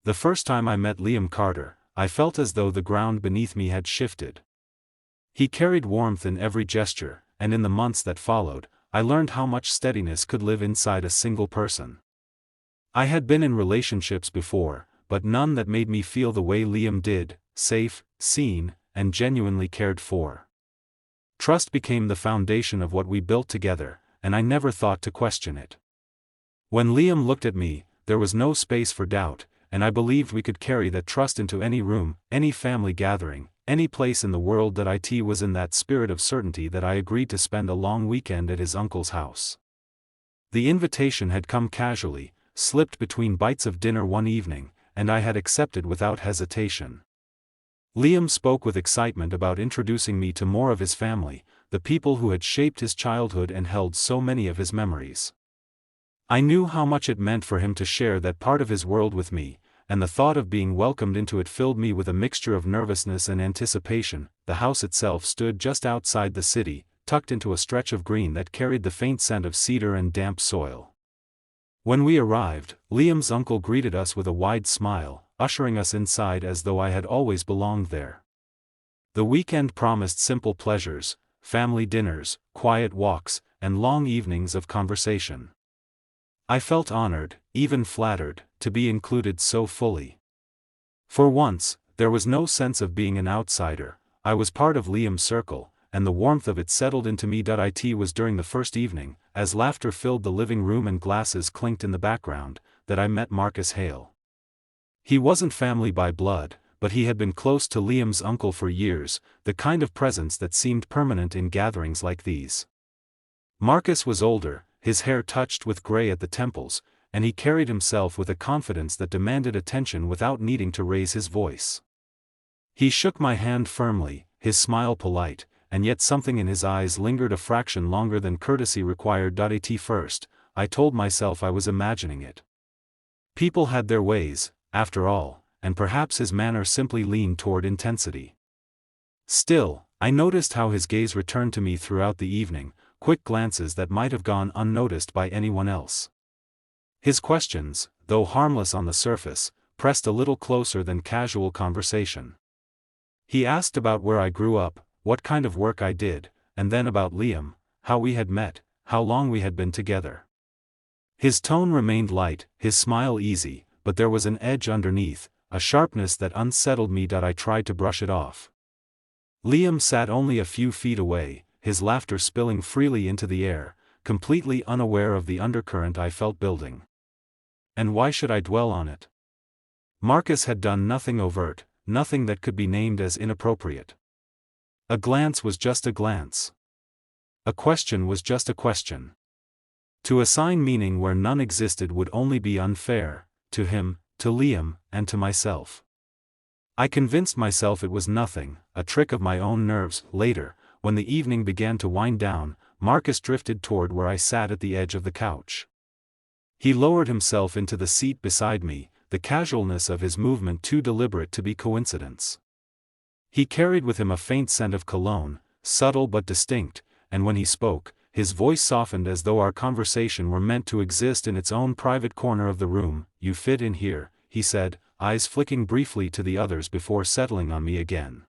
The first time I met Liam Carter, I felt as though the ground beneath me had shifted. He carried warmth in every gesture, and in the months that followed, I learned how much steadiness could live inside a single person. I had been in relationships before, but none that made me feel the way Liam did, safe, seen, and genuinely cared for. Trust became the foundation of what we built together, and I never thought to question it. When Liam looked at me, there was no space for doubt, and I believed we could carry that trust into any room, any family gathering, any place in the world. That it was in that spirit of certainty that I agreed to spend a long weekend at his uncle's house. The invitation had come casually, slipped between bites of dinner one evening, and I had accepted without hesitation. Liam spoke with excitement about introducing me to more of his family, the people who had shaped his childhood and held so many of his memories. I knew how much it meant for him to share that part of his world with me, and the thought of being welcomed into it filled me with a mixture of nervousness and anticipation. The house itself stood just outside the city, tucked into a stretch of green that carried the faint scent of cedar and damp soil. When we arrived, Liam's uncle greeted us with a wide smile, ushering us inside as though I had always belonged there. The weekend promised simple pleasures, family dinners, quiet walks, and long evenings of conversation. I felt honored, even flattered, to be included so fully. For once, there was no sense of being an outsider. I was part of Liam's circle, and the warmth of it settled into me. It was during the first evening, as laughter filled the living room and glasses clinked in the background, that I met Marcus Hale. He wasn't family by blood, but he had been close to Liam's uncle for years, the kind of presence that seemed permanent in gatherings like these. Marcus was older, his hair touched with gray at the temples, and he carried himself with a confidence that demanded attention without needing to raise his voice. He shook my hand firmly, his smile polite, and yet something in his eyes lingered a fraction longer than courtesy required. At first, I told myself I was imagining it. People had their ways, after all, and perhaps his manner simply leaned toward intensity. Still, I noticed how his gaze returned to me throughout the evening, quick glances that might have gone unnoticed by anyone else. His questions, though harmless on the surface, pressed a little closer than casual conversation. He asked about where I grew up, what kind of work I did, and then about Liam, how we had met, how long we had been together. His tone remained light, his smile easy, but there was an edge underneath, a sharpness that unsettled me. I tried to brush it off. Liam sat only a few feet away, his laughter spilling freely into the air, completely unaware of the undercurrent I felt building. And why should I dwell on it? Marcus had done nothing overt, nothing that could be named as inappropriate. A glance was just a glance. A question was just a question. To assign meaning where none existed would only be unfair, to him, to Liam, and to myself. I convinced myself it was nothing, a trick of my own nerves. Later, when the evening began to wind down, Marcus drifted toward where I sat at the edge of the couch. He lowered himself into the seat beside me, the casualness of his movement too deliberate to be coincidence. He carried with him a faint scent of cologne, subtle but distinct, and when he spoke, his voice softened as though our conversation were meant to exist in its own private corner of the room. "You fit in here," he said, eyes flicking briefly to the others before settling on me again.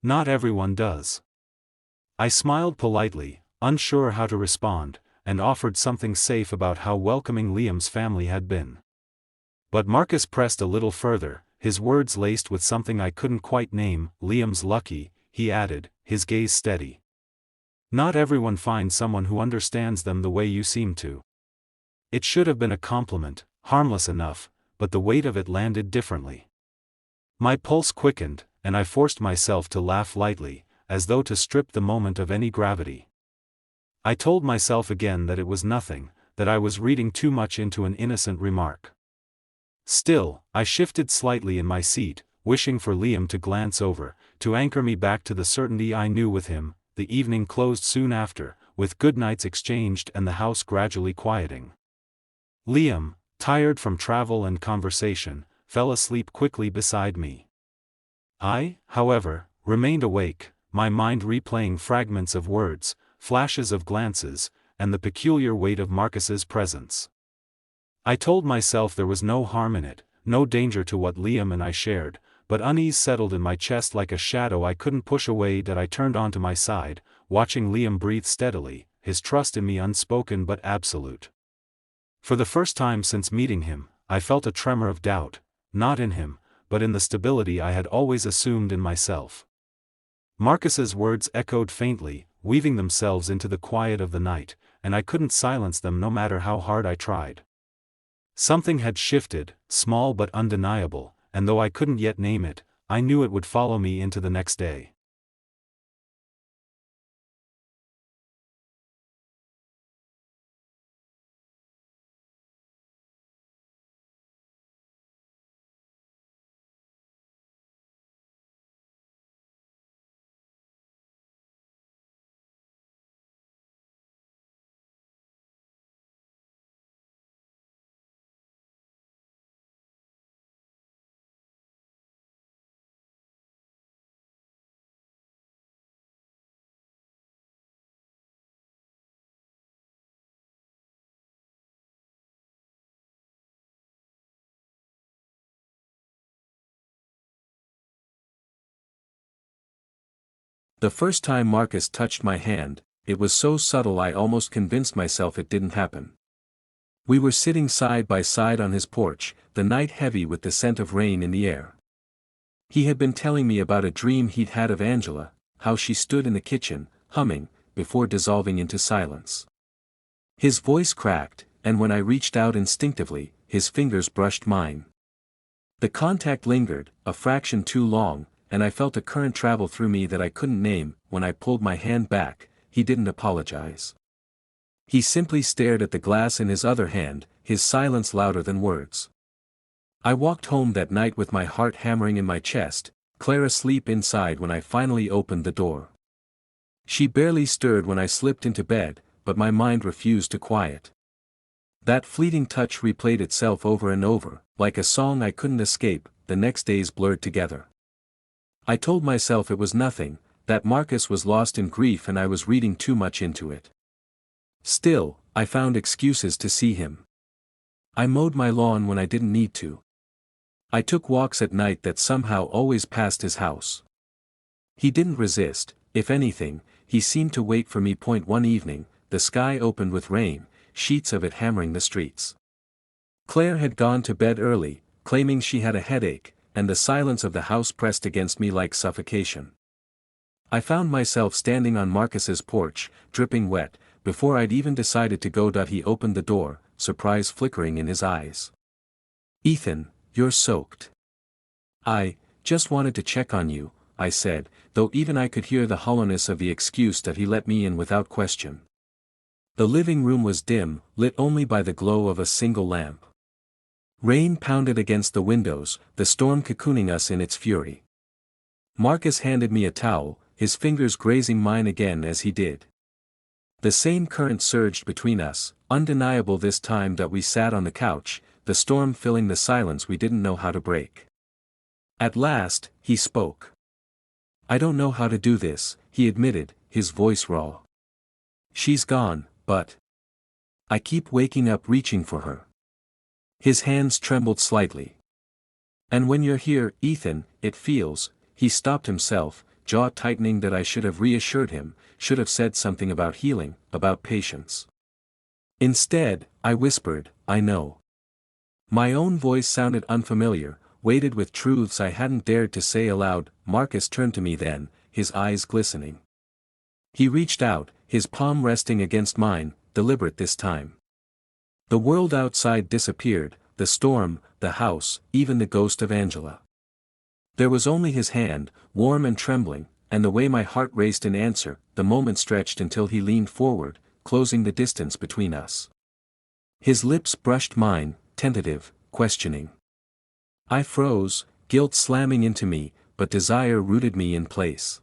"Not everyone does." I smiled politely, unsure how to respond, and offered something safe about how welcoming Liam's family had been. But Marcus pressed a little further, his words laced with something I couldn't quite name. "Liam's lucky," he added, his gaze steady. "Not everyone finds someone who understands them the way you seem to." It should have been a compliment, harmless enough, but the weight of it landed differently. My pulse quickened, and I forced myself to laugh lightly, as though to strip the moment of any gravity. I told myself again that it was nothing, that I was reading too much into an innocent remark. Still, I shifted slightly in my seat, wishing for Liam to glance over, to anchor me back to the certainty I knew with him. The evening closed soon after, with goodnights exchanged and the house gradually quieting. Liam, tired from travel and conversation, fell asleep quickly beside me. I, however, remained awake, my mind replaying fragments of words, flashes of glances, and the peculiar weight of Marcus's presence. I told myself there was no harm in it, no danger to what Liam and I shared, but unease settled in my chest like a shadow I couldn't push away. That I turned onto my side, watching Liam breathe steadily, his trust in me unspoken but absolute. For the first time since meeting him, I felt a tremor of doubt, not in him, but in the stability I had always assumed in myself. Marcus's words echoed faintly, weaving themselves into the quiet of the night, and I couldn't silence them no matter how hard I tried. Something had shifted, small but undeniable, and though I couldn't yet name it, I knew it would follow me into the next day. The first time Marcus touched my hand, it was so subtle I almost convinced myself it didn't happen. We were sitting side by side on his porch, the night heavy with the scent of rain in the air. He had been telling me about a dream he'd had of Angela, how she stood in the kitchen, humming, before dissolving into silence. His voice cracked, and when I reached out instinctively, his fingers brushed mine. The contact lingered, a fraction too long, and I felt a current travel through me that I couldn't name. When I pulled my hand back, he didn't apologize. He simply stared at the glass in his other hand, his silence louder than words. I walked home that night with my heart hammering in my chest, Claire asleep inside when I finally opened the door. She barely stirred when I slipped into bed, but my mind refused to quiet. That fleeting touch replayed itself over and over, like a song I couldn't escape. The next days blurred together. I told myself it was nothing, that Marcus was lost in grief and I was reading too much into it. Still, I found excuses to see him. I mowed my lawn when I didn't need to. I took walks at night that somehow always passed his house. He didn't resist, if anything, he seemed to wait for me. One evening, the sky opened with rain, sheets of it hammering the streets. Claire had gone to bed early, claiming she had a headache, and the silence of the house pressed against me like suffocation. I found myself standing on Marcus's porch, dripping wet, before I'd even decided to go. He opened the door, surprise flickering in his eyes. "Ethan, you're soaked." "I just wanted to check on you," I said, though even I could hear the hollowness of the excuse that he let me in without question. The living room was dim, lit only by the glow of a single lamp. Rain pounded against the windows, the storm cocooning us in its fury. Marcus handed me a towel, his fingers grazing mine again as he did. The same current surged between us, undeniable this time. We sat on the couch, the storm filling the silence we didn't know how to break. At last, he spoke. "I don't know how to do this," he admitted, his voice raw. "She's gone, but I keep waking up reaching for her." His hands trembled slightly. "And when you're here, Ethan, it feels," he stopped himself, jaw tightening. That I should have reassured him, should have said something about healing, about patience. Instead, I whispered, "I know." My own voice sounded unfamiliar, weighted with truths I hadn't dared to say aloud. Marcus turned to me then, his eyes glistening. He reached out, his palm resting against mine, deliberate this time. The world outside disappeared, the storm, the house, even the ghost of Angela. There was only his hand, warm and trembling, and the way my heart raced in answer. The moment stretched until he leaned forward, closing the distance between us. His lips brushed mine, tentative, questioning. I froze, guilt slamming into me, but desire rooted me in place.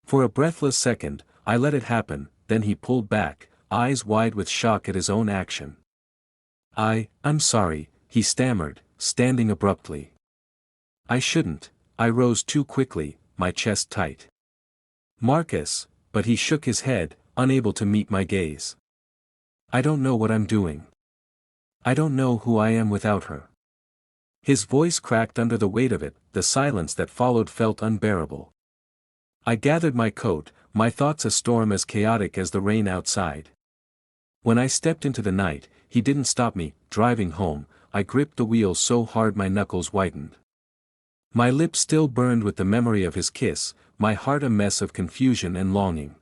For a breathless second, I let it happen, then he pulled back, eyes wide with shock at his own action. I'm sorry," he stammered, standing abruptly. "I shouldn't," I rose too quickly, my chest tight. "Marcus," but he shook his head, unable to meet my gaze. "I don't know what I'm doing. I don't know who I am without her." His voice cracked under the weight of it, the silence that followed felt unbearable. I gathered my coat, my thoughts a storm as chaotic as the rain outside. When I stepped into the night, he didn't stop me. Driving home, I gripped the wheel so hard my knuckles whitened. My lips still burned with the memory of his kiss, my heart a mess of confusion and longing.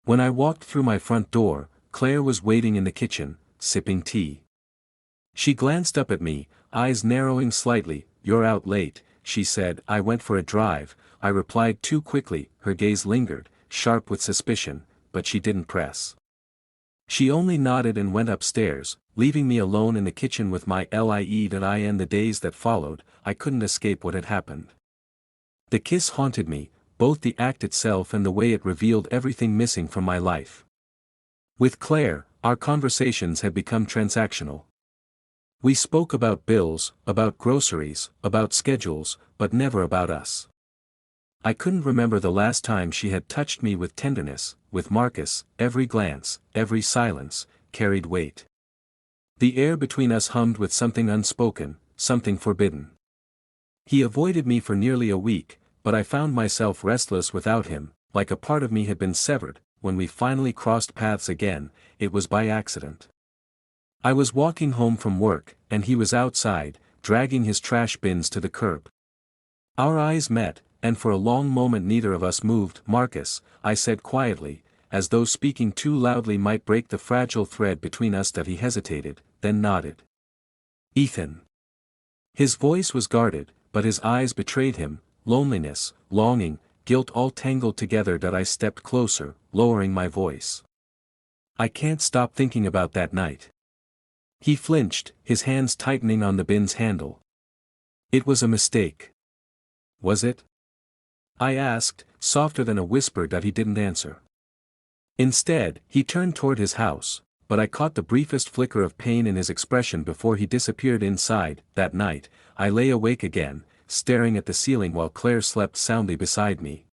When I walked through my front door, Claire was waiting in the kitchen, sipping tea. She glanced up at me, eyes narrowing slightly. "You're out late," she said. "I went for a drive," I replied too quickly. Her gaze lingered, sharp with suspicion, but she didn't press. She only nodded and went upstairs, leaving me alone in the kitchen with my lie. The days that followed, I couldn't escape what had happened. The kiss haunted me, both the act itself and the way it revealed everything missing from my life. With Claire, our conversations had become transactional. We spoke about bills, about groceries, about schedules, but never about us. I couldn't remember the last time she had touched me with tenderness. With Marcus, every glance, every silence, carried weight. The air between us hummed with something unspoken, something forbidden. He avoided me for nearly a week, but I found myself restless without him, like a part of me had been severed. When we finally crossed paths again, it was by accident. I was walking home from work, and he was outside, dragging his trash bins to the curb. Our eyes met, and for a long moment neither of us moved. "Marcus," I said quietly, as though speaking too loudly might break the fragile thread between us. That he hesitated, then nodded. "Ethan." His voice was guarded, but his eyes betrayed him, loneliness, longing, guilt all tangled together. That I stepped closer, lowering my voice. "I can't stop thinking about that night." He flinched, his hands tightening on the bin's handle. "It was a mistake." "Was it?" I asked, softer than a whisper. That he didn't answer. Instead, he turned toward his house, but I caught the briefest flicker of pain in his expression before he disappeared inside. That night, I lay awake again, staring at the ceiling while Claire slept soundly beside me.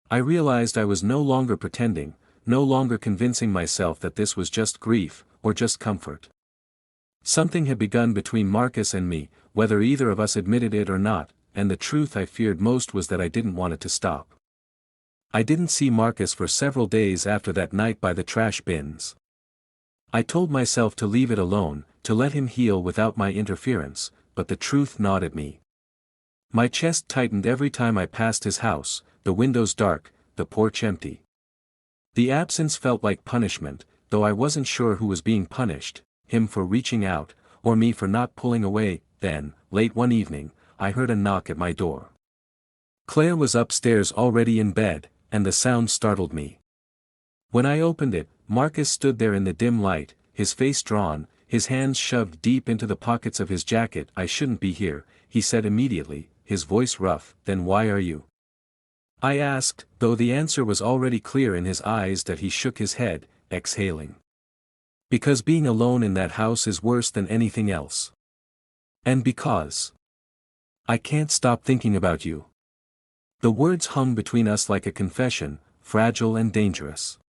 I realized I was no longer pretending, no longer convincing myself that this was just grief, or just comfort. Something had begun between Marcus and me, whether either of us admitted it or not, and the truth I feared most was that I didn't want it to stop. I didn't see Marcus for several days after that night by the trash bins. I told myself to leave it alone, to let him heal without my interference, but the truth gnawed at me. My chest tightened every time I passed his house, the windows dark, the porch empty. The absence felt like punishment, though I wasn't sure who was being punished, him for reaching out, or me for not pulling away. Then, late one evening, I heard a knock at my door. Claire was upstairs already in bed, and the sound startled me. When I opened it, Marcus stood there in the dim light, his face drawn, his hands shoved deep into the pockets of his jacket. "I shouldn't be here," he said immediately, his voice rough. "Then why are you?" I asked, though the answer was already clear in his eyes. That he shook his head, exhaling. "Because being alone in that house is worse than anything else. And because I can't stop thinking about you." The words hung between us like a confession, fragile and dangerous.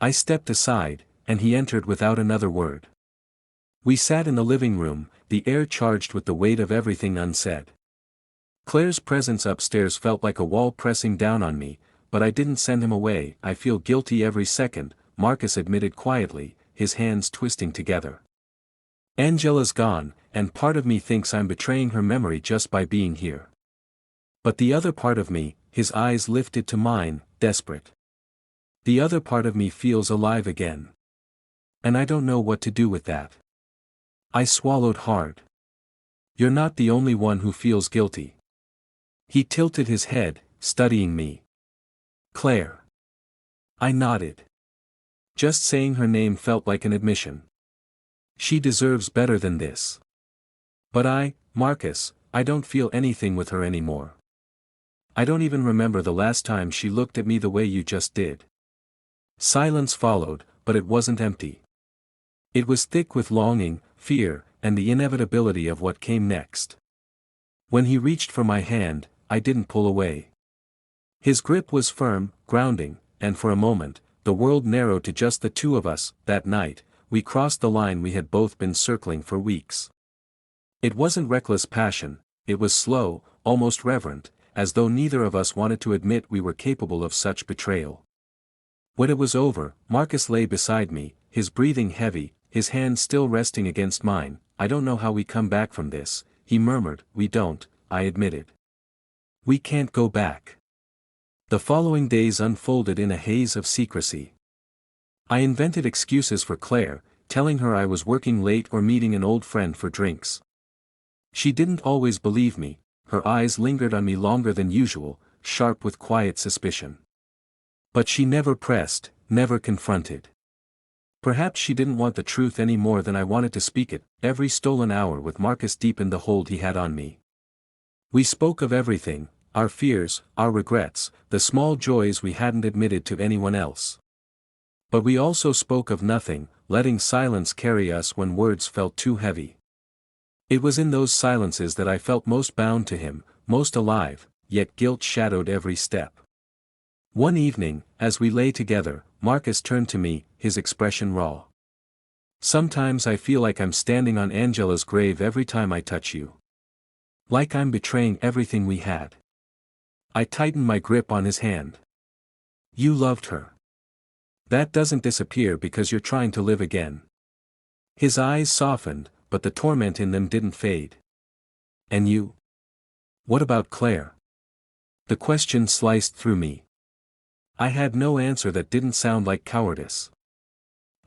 I stepped aside, and he entered without another word. We sat in the living room, the air charged with the weight of everything unsaid. Claire's presence upstairs felt like a wall pressing down on me, but I didn't send him away. "I feel guilty every second," Marcus admitted quietly, his hands twisting together. "Angela's gone, and part of me thinks I'm betraying her memory just by being here. But the other part of me," his eyes lifted to mine, desperate. "The other part of me feels alive again. And I don't know what to do with that." I swallowed hard. "You're not the only one who feels guilty." He tilted his head, studying me. "Claire." I nodded. Just saying her name felt like an admission. "She deserves better than this." "But Marcus, I don't feel anything with her anymore. I don't even remember the last time she looked at me the way you just did." Silence followed, but it wasn't empty. It was thick with longing, fear, and the inevitability of what came next. When he reached for my hand, I didn't pull away. His grip was firm, grounding, and for a moment, the world narrowed to just the two of us. That night, we crossed the line we had both been circling for weeks. It wasn't reckless passion, it was slow, almost reverent, as though neither of us wanted to admit we were capable of such betrayal. When it was over, Marcus lay beside me, his breathing heavy, his hand still resting against mine. "I don't know how we come back from this," he murmured. "We don't," I admitted. "We can't go back." The following days unfolded in a haze of secrecy. I invented excuses for Claire, telling her I was working late or meeting an old friend for drinks. She didn't always believe me, her eyes lingered on me longer than usual, sharp with quiet suspicion. But she never pressed, never confronted. Perhaps she didn't want the truth any more than I wanted to speak it. Every stolen hour with Marcus deepened the hold he had on me. We spoke of everything, our fears, our regrets, the small joys we hadn't admitted to anyone else. But we also spoke of nothing, letting silence carry us when words felt too heavy. It was in those silences that I felt most bound to him, most alive, yet guilt shadowed every step. One evening, as we lay together, Marcus turned to me, his expression raw. "Sometimes I feel like I'm standing on Angela's grave every time I touch you. Like I'm betraying everything we had." I tightened my grip on his hand. "You loved her. That doesn't disappear because you're trying to live again." His eyes softened, but the torment in them didn't fade. "And you? What about Claire?" The question sliced through me. I had no answer that didn't sound like cowardice.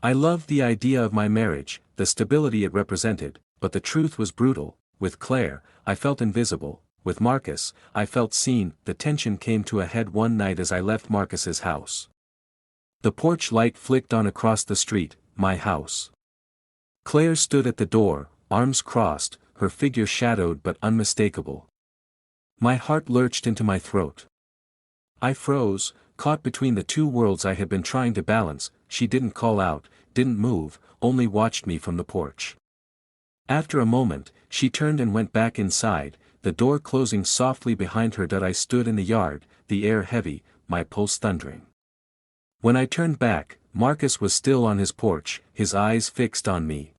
I loved the idea of my marriage, the stability it represented, but the truth was brutal. With Claire, I felt invisible. With Marcus, I felt seen. The tension came to a head one night as I left Marcus's house. The porch light flicked on across the street, my house. Claire stood at the door, arms crossed, her figure shadowed but unmistakable. My heart lurched into my throat. I froze, caught between the two worlds I had been trying to balance. She didn't call out, didn't move, only watched me from the porch. After a moment, she turned and went back inside, the door closing softly behind her. I stood in the yard, the air heavy, my pulse thundering. When I turned back, Marcus was still on his porch, his eyes fixed on me.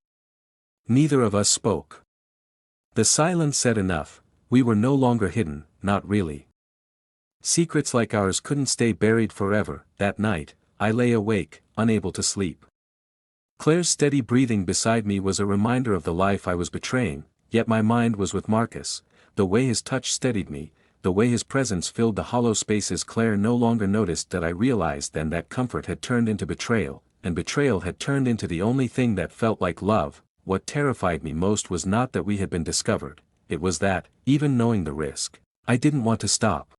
Neither of us spoke. The silence said enough. We were no longer hidden, not really. Secrets like ours couldn't stay buried forever. That night, I lay awake, unable to sleep. Claire's steady breathing beside me was a reminder of the life I was betraying, yet my mind was with Marcus. The way his touch steadied me, the way his presence filled the hollow spaces Claire no longer noticed. That I realized then that comfort had turned into betrayal, and betrayal had turned into the only thing that felt like love. What terrified me most was not that we had been discovered, it was that, even knowing the risk, I didn't want to stop.